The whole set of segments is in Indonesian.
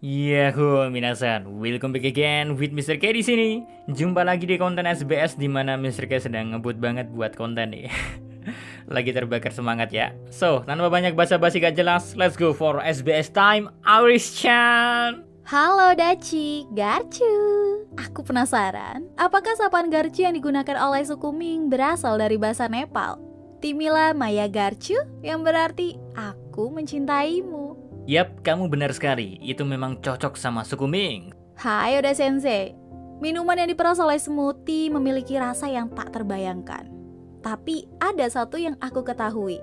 Yahoo, minasan, welcome back again with Mr. K di sini. Jumpa lagi di konten SBS di mana Mr. K sedang ngebut banget buat konten nih. Lagi terbakar semangat ya. So, tanpa banyak basa-basi gak jelas, let's go for SBS time. Auris-chan. Halo Daci, Garcu. Aku penasaran, apakah sapaan Garcu yang digunakan oleh suku Ming berasal dari bahasa Nepal? Timila Maya Garcu, yang berarti aku mencintaimu. Yap, kamu benar sekali. Itu memang cocok sama suku Ming. Hai Oda Sensei, minuman yang diperas oleh smoothie memiliki rasa yang tak terbayangkan. Tapi ada satu yang aku ketahui.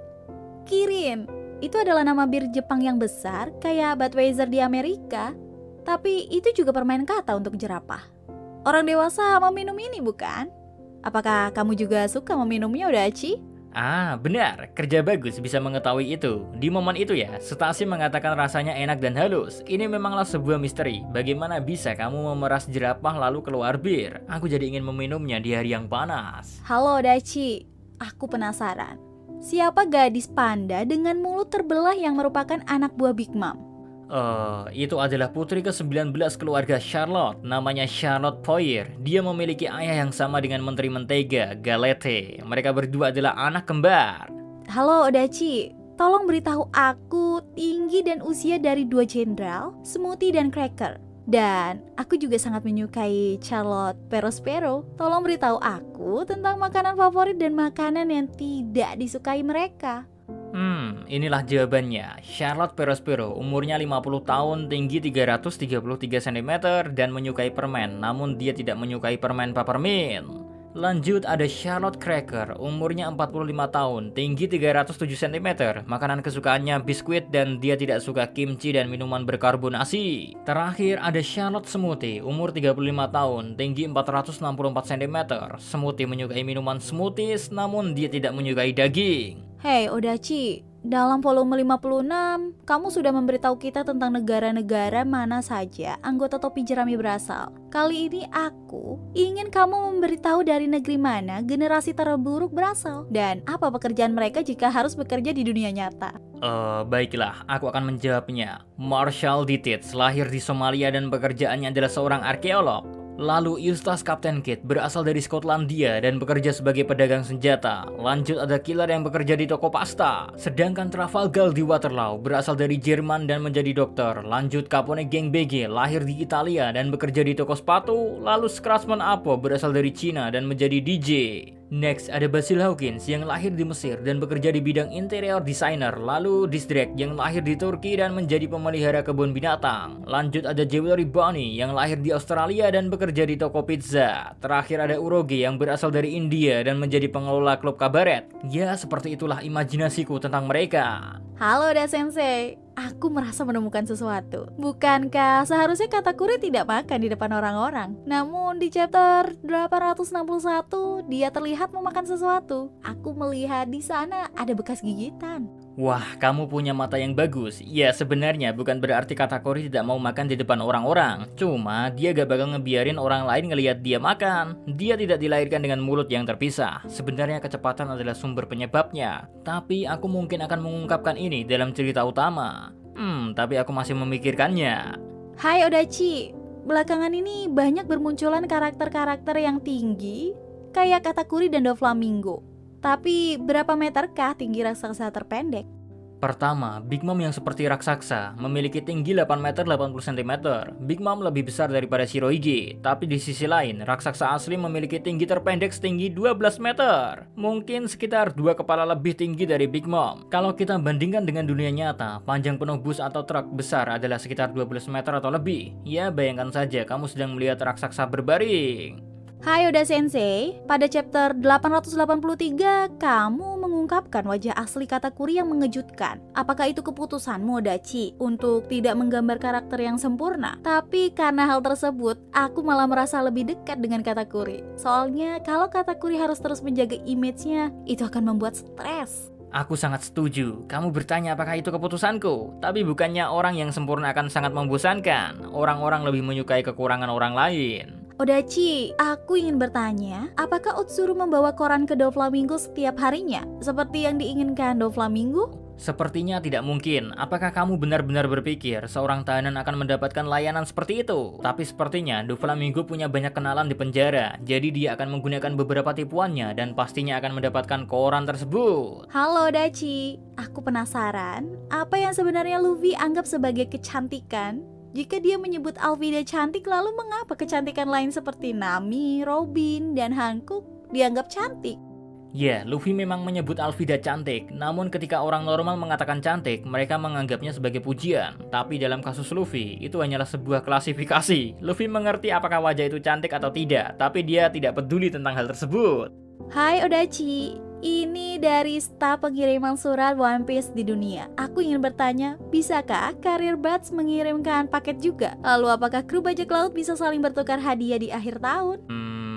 Kirin, itu adalah nama bir Jepang yang besar kayak Budweiser di Amerika. Tapi itu juga permain kata untuk jerapah. Orang dewasa meminum ini bukan? Apakah kamu juga suka meminumnya Odachi? Ah, benar. Kerja bagus bisa mengetahui itu. Di momen itu ya, Stasi mengatakan rasanya enak dan halus. Ini memanglah sebuah misteri. Bagaimana bisa kamu memeras jerapah lalu keluar bir? Aku jadi ingin meminumnya di hari yang panas. Halo Daci, aku penasaran. Siapa gadis panda dengan mulut terbelah yang merupakan anak buah Big Mom? Itu adalah putri ke-19 keluarga Charlotte, namanya Charlotte Poyer. Dia memiliki ayah yang sama dengan Menteri Mentega, Galete. Mereka berdua adalah anak kembar. Halo Odachi, tolong beritahu aku tinggi dan usia dari dua jenderal, smoothie dan cracker. Dan aku juga sangat menyukai Charlotte Perospero. Tolong beritahu aku tentang makanan favorit dan makanan yang tidak disukai mereka. Inilah jawabannya. Charlotte Perospero, umurnya 50 tahun, tinggi 333 cm, dan menyukai permen, namun dia tidak menyukai permen peppermint. Lanjut ada Charlotte Cracker, umurnya 45 tahun, tinggi 307 cm, makanan kesukaannya biskuit dan dia tidak suka kimchi dan minuman berkarbonasi. Terakhir ada Charlotte Smoothie, umur 35 tahun, tinggi 464 cm. Smoothie menyukai minuman smoothies, namun dia tidak menyukai daging. Hei Odachi, dalam volume 56, kamu sudah memberitahu kita tentang negara-negara mana saja anggota topi jerami berasal. Kali ini aku ingin kamu memberitahu dari negeri mana generasi terburuk berasal dan apa pekerjaan mereka jika harus bekerja di dunia nyata. Baiklah, aku akan menjawabnya. Marshall Dittits lahir di Somalia dan pekerjaannya adalah seorang arkeolog. Lalu Eustace Captain Kidd berasal dari Skotlandia dan bekerja sebagai pedagang senjata. Lanjut ada Killer yang bekerja di toko pasta. Sedangkan Trafalgar di Waterloo berasal dari Jerman dan menjadi dokter. Lanjut Capone Geng BG lahir di Italia dan bekerja di toko sepatu. Lalu Scratchman Apo berasal dari Cina dan menjadi DJ. Next ada Basil Hawkins yang lahir di Mesir dan bekerja di bidang interior designer. Lalu Dizdrek yang lahir di Turki dan menjadi pemelihara kebun binatang. Lanjut ada Jewelry Bunny yang lahir di Australia dan bekerja di toko pizza. Terakhir ada Uroge yang berasal dari India dan menjadi pengelola klub kabaret. Ya, seperti itulah imajinasiku tentang mereka. Halo Da Sensei, aku merasa menemukan sesuatu. Bukankah seharusnya Katakuri tidak makan di depan orang-orang? Namun di chapter 861 dia terlihat memakan sesuatu. Aku melihat di sana ada bekas gigitan. Wah, kamu punya mata yang bagus. Ya, sebenarnya bukan berarti Katakuri tidak mau makan di depan orang-orang. Cuma dia gak bakal ngebiarin orang lain ngelihat dia makan. Dia tidak dilahirkan dengan mulut yang terpisah. Sebenarnya kecepatan adalah sumber penyebabnya. Tapi aku mungkin akan mengungkapkan ini dalam cerita utama. Tapi aku masih memikirkannya. Hai Odachi, belakangan ini banyak bermunculan karakter-karakter yang tinggi kayak Katakuri dan Doflamingo. Tapi berapa meterkah tinggi raksasa terpendek? Pertama, Big Mom yang seperti raksasa memiliki tinggi 8 meter 80 cm. Big Mom lebih besar daripada Shirohige, tapi di sisi lain, raksasa asli memiliki tinggi terpendek setinggi 12 meter. Mungkin sekitar 2 kepala lebih tinggi dari Big Mom. Kalau kita bandingkan dengan dunia nyata, panjang penuh bus atau truk besar adalah sekitar 12 meter atau lebih. Ya, bayangkan saja kamu sedang melihat raksasa berbaring. Hai Oda Sensei, pada chapter 883 kamu mengungkapkan wajah asli Katakuri yang mengejutkan. Apakah itu keputusanmu Odachi untuk tidak menggambar karakter yang sempurna? Tapi karena hal tersebut, aku malah merasa lebih dekat dengan Katakuri. Soalnya kalau Katakuri harus terus menjaga image-nya, itu akan membuat stres. Aku sangat setuju. Kamu bertanya apakah itu keputusanku. Tapi bukannya orang yang sempurna akan sangat membosankan. Orang-orang lebih menyukai kekurangan orang lain. Odachi, aku ingin bertanya, apakah Utsuru membawa koran ke Doflamingo setiap harinya? Seperti yang diinginkan Doflamingo? Sepertinya tidak mungkin. Apakah kamu benar-benar berpikir seorang tahanan akan mendapatkan layanan seperti itu? Tapi sepertinya Doflamingo punya banyak kenalan di penjara, jadi dia akan menggunakan beberapa tipuannya dan pastinya akan mendapatkan koran tersebut. Halo Dachi, aku penasaran apa yang sebenarnya Luffy anggap sebagai kecantikan? Jika dia menyebut Alvida cantik, lalu mengapa kecantikan lain seperti Nami, Robin, dan Hancock dianggap cantik? Ya, Luffy memang menyebut Alvida cantik, namun ketika orang normal mengatakan cantik, mereka menganggapnya sebagai pujian. Tapi dalam kasus Luffy, itu hanyalah sebuah klasifikasi. Luffy mengerti apakah wajah itu cantik atau tidak, tapi dia tidak peduli tentang hal tersebut. Hai Odachi, ini dari staf pengiriman surat One Piece di dunia. Aku ingin bertanya, bisakah Career Buds mengirimkan paket juga? Lalu apakah kru bajak laut bisa saling bertukar hadiah di akhir tahun?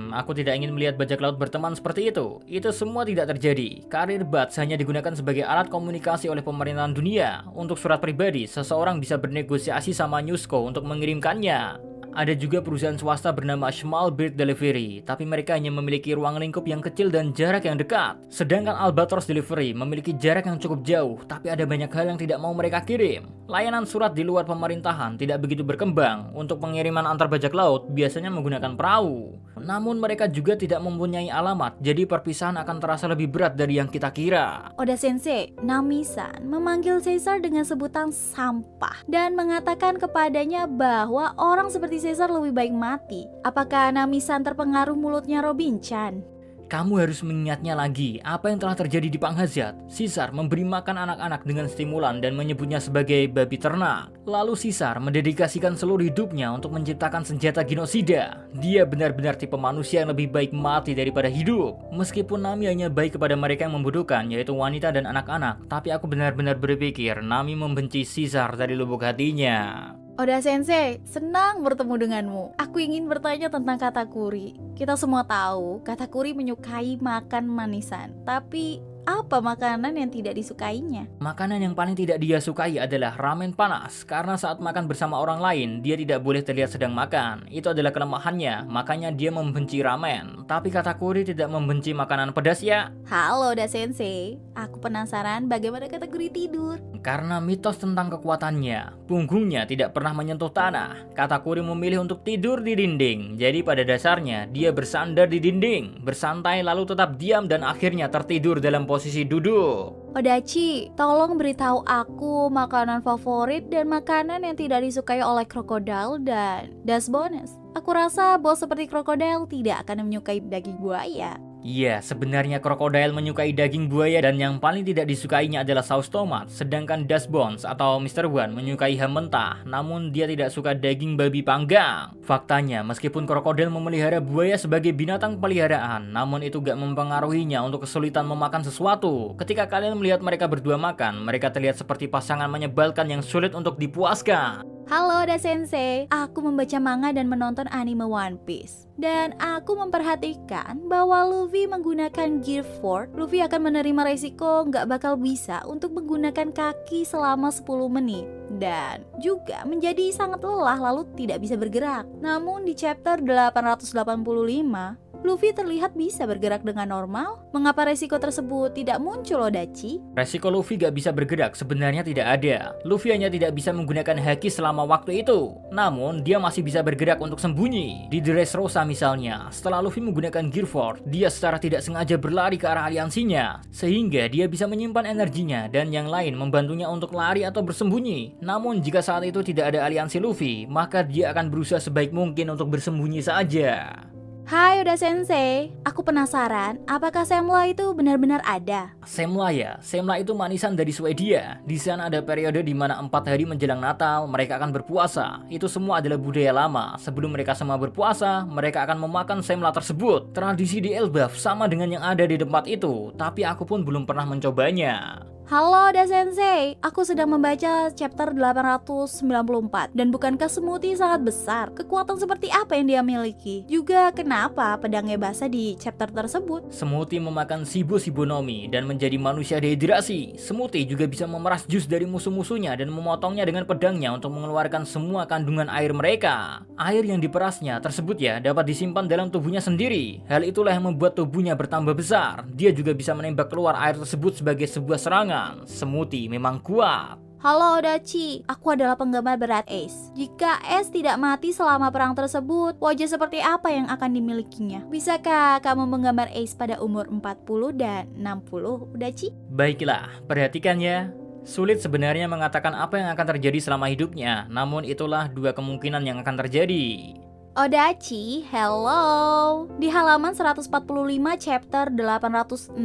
Aku tidak ingin melihat bajak laut berteman seperti itu. Itu semua tidak terjadi. Career Buds hanya digunakan sebagai alat komunikasi oleh pemerintahan dunia. Untuk surat pribadi, seseorang bisa bernegosiasi sama Newsco untuk mengirimkannya. Ada juga perusahaan swasta bernama Small Bird Delivery, tapi mereka hanya memiliki ruang lingkup yang kecil dan jarak yang dekat. Sedangkan Albatross Delivery memiliki jarak yang cukup jauh, tapi ada banyak hal yang tidak mau mereka kirim. Layanan surat di luar pemerintahan tidak begitu berkembang. Untuk pengiriman antar bajak laut biasanya menggunakan perahu. Namun mereka juga tidak mempunyai alamat, jadi perpisahan akan terasa lebih berat dari yang kita kira. Oda Sensei, Nami-san memanggil Caesar dengan sebutan sampah dan mengatakan kepadanya bahwa orang seperti Caesar lebih baik mati. Apakah Nami-san terpengaruh mulutnya Robin-chan? Kamu harus mengingatnya lagi apa yang telah terjadi di Panghazat. Caesar memberi makan anak-anak dengan stimulan dan menyebutnya sebagai babi ternak. Lalu Caesar mendedikasikan seluruh hidupnya untuk menciptakan senjata genosida. Dia benar-benar tipe manusia yang lebih baik mati daripada hidup. Meskipun Nami hanya baik kepada mereka yang membutuhkan, yaitu wanita dan anak-anak, tapi aku benar-benar berpikir Nami membenci Caesar dari lubuk hatinya. Oda Sensei, senang bertemu denganmu. Aku ingin bertanya tentang Katakuri. Kita semua tahu Katakuri menyukai makan manisan, tapi apa makanan yang tidak disukainya? Makanan yang paling tidak dia sukai adalah ramen panas, karena saat makan bersama orang lain, dia tidak boleh terlihat sedang makan. Itu adalah kelemahannya, makanya dia membenci ramen. Tapi Katakuri tidak membenci makanan pedas ya. Halo Oda Sensei, aku penasaran bagaimana Katakuri tidur. Karena mitos tentang kekuatannya, punggungnya tidak pernah menyentuh tanah. Katakuri memilih untuk tidur di dinding. Jadi pada dasarnya, dia bersandar di dinding, bersantai lalu tetap diam dan akhirnya tertidur dalam posisi duduk. Odachi, tolong beritahu aku makanan favorit dan makanan yang tidak disukai oleh krokodil dan Das Bones. Aku rasa bos seperti krokodil tidak akan menyukai daging buaya. Iya, sebenarnya krokodil menyukai daging buaya dan yang paling tidak disukainya adalah saus tomat. Sedangkan Das Bones atau Mr. One menyukai ham mentah, namun dia tidak suka daging babi panggang. Faktanya, meskipun krokodil memelihara buaya sebagai binatang peliharaan, namun itu gak mempengaruhinya untuk kesulitan memakan sesuatu. Ketika kalian melihat mereka berdua makan, mereka terlihat seperti pasangan menyebalkan yang sulit untuk dipuaskan. Halo Oda Sensei, aku membaca manga dan menonton anime One Piece. Dan aku memperhatikan bahwa Luffy menggunakan Gear 4. Luffy akan menerima resiko nggak bakal bisa untuk menggunakan kaki selama 10 menit. Dan juga menjadi sangat lelah lalu tidak bisa bergerak. Namun di chapter 885, Luffy terlihat bisa bergerak dengan normal. Mengapa resiko tersebut tidak muncul, Odachi? Resiko Luffy gak bisa bergerak sebenarnya tidak ada. Luffy hanya tidak bisa menggunakan haki selama waktu itu. Namun, dia masih bisa bergerak untuk sembunyi. Di Dressrosa misalnya, setelah Luffy menggunakan Gear 4, dia secara tidak sengaja berlari ke arah aliansinya. Sehingga dia bisa menyimpan energinya dan yang lain membantunya untuk lari atau bersembunyi. Namun, jika saat itu tidak ada aliansi Luffy, maka dia akan berusaha sebaik mungkin untuk bersembunyi saja. Hai Oda Sensei, aku penasaran apakah Semla itu benar-benar ada? Semla ya, Semla itu manisan dari Swedia. Di sana ada periode di mana 4 hari menjelang Natal mereka akan berpuasa. Itu semua adalah budaya lama. Sebelum mereka semua berpuasa, mereka akan memakan semla tersebut. Tradisi di Elbaf sama dengan yang ada di tempat itu, tapi aku pun belum pernah mencobanya. Halo Oda Sensei, aku sedang membaca chapter 894 dan bukankah Smoothie sangat besar? Kekuatan seperti apa yang dia miliki? Juga kenapa pedangnya basah di chapter tersebut? Smoothie memakan Shibonomi dan menjadi manusia dehidrasi. Smoothie juga bisa memeras jus dari musuh-musuhnya dan memotongnya dengan pedangnya untuk mengeluarkan semua kandungan air mereka. Air yang diperasnya tersebut ya dapat disimpan dalam tubuhnya sendiri. Hal itulah yang membuat tubuhnya bertambah besar. Dia juga bisa menembak keluar air tersebut sebagai sebuah serangan. kemungkinan Smoothie memang kuat. Halo Odachi, aku adalah penggemar berat Ace. Jika Ace tidak mati selama perang tersebut, wajah seperti apa yang akan dimilikinya? Bisakah kamu menggambar Ace pada umur 40 dan 60, Odachi? Baiklah, perhatikan ya. Sulit sebenarnya mengatakan apa yang akan terjadi selama hidupnya, namun itulah dua kemungkinan yang akan terjadi. Odachi, hello. Di halaman 145 chapter 866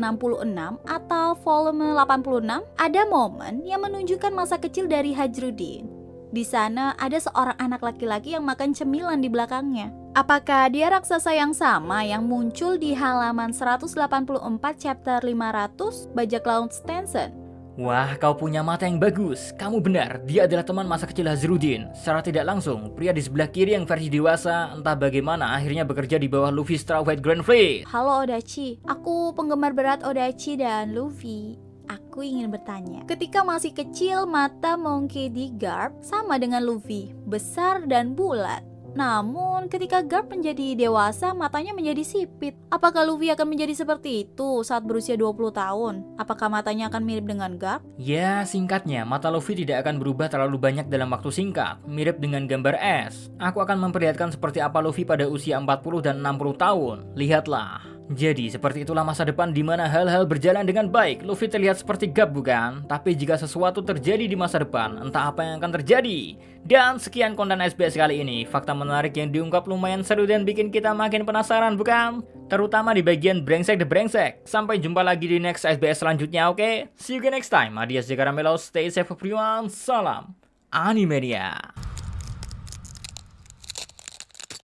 atau volume 86, ada momen yang menunjukkan masa kecil dari Hajruddin. Di sana ada seorang anak laki-laki yang makan cemilan di belakangnya. Apakah dia raksasa yang sama yang muncul di halaman 184 chapter 500 bajak laut Stenson? Wah, kau punya mata yang bagus. Kamu benar, dia adalah teman masa kecil Hazruddin. Secara tidak langsung, pria di sebelah kiri yang versi dewasa entah bagaimana akhirnya bekerja di bawah Luffy Straw Hat Grand Fleet. Halo Odachi, aku penggemar berat Odachi dan Luffy. Aku ingin bertanya, ketika masih kecil mata Monkey D. Garp sama dengan Luffy, besar dan bulat. Namun ketika Garp menjadi dewasa matanya menjadi sipit. Apakah Luffy akan menjadi seperti itu saat berusia 20 tahun? Apakah matanya akan mirip dengan Garp? Ya, singkatnya, mata Luffy tidak akan berubah terlalu banyak dalam waktu singkat, mirip dengan gambar S. Aku akan memperlihatkan seperti apa Luffy pada usia 40 dan 60 tahun. Lihatlah. Jadi, seperti itulah masa depan di mana hal-hal berjalan dengan baik. Luffy terlihat seperti Garp bukan? Tapi jika sesuatu terjadi di masa depan, entah apa yang akan terjadi. Dan sekian konten SBS kali ini. Fakta menarik yang diungkap lumayan seru dan bikin kita makin penasaran bukan? Terutama di bagian brengsek the brengsek. Sampai jumpa lagi di next SBS selanjutnya, oke? See you again next time. Adios Jacaramelo, stay safe everyone. Salam Animania.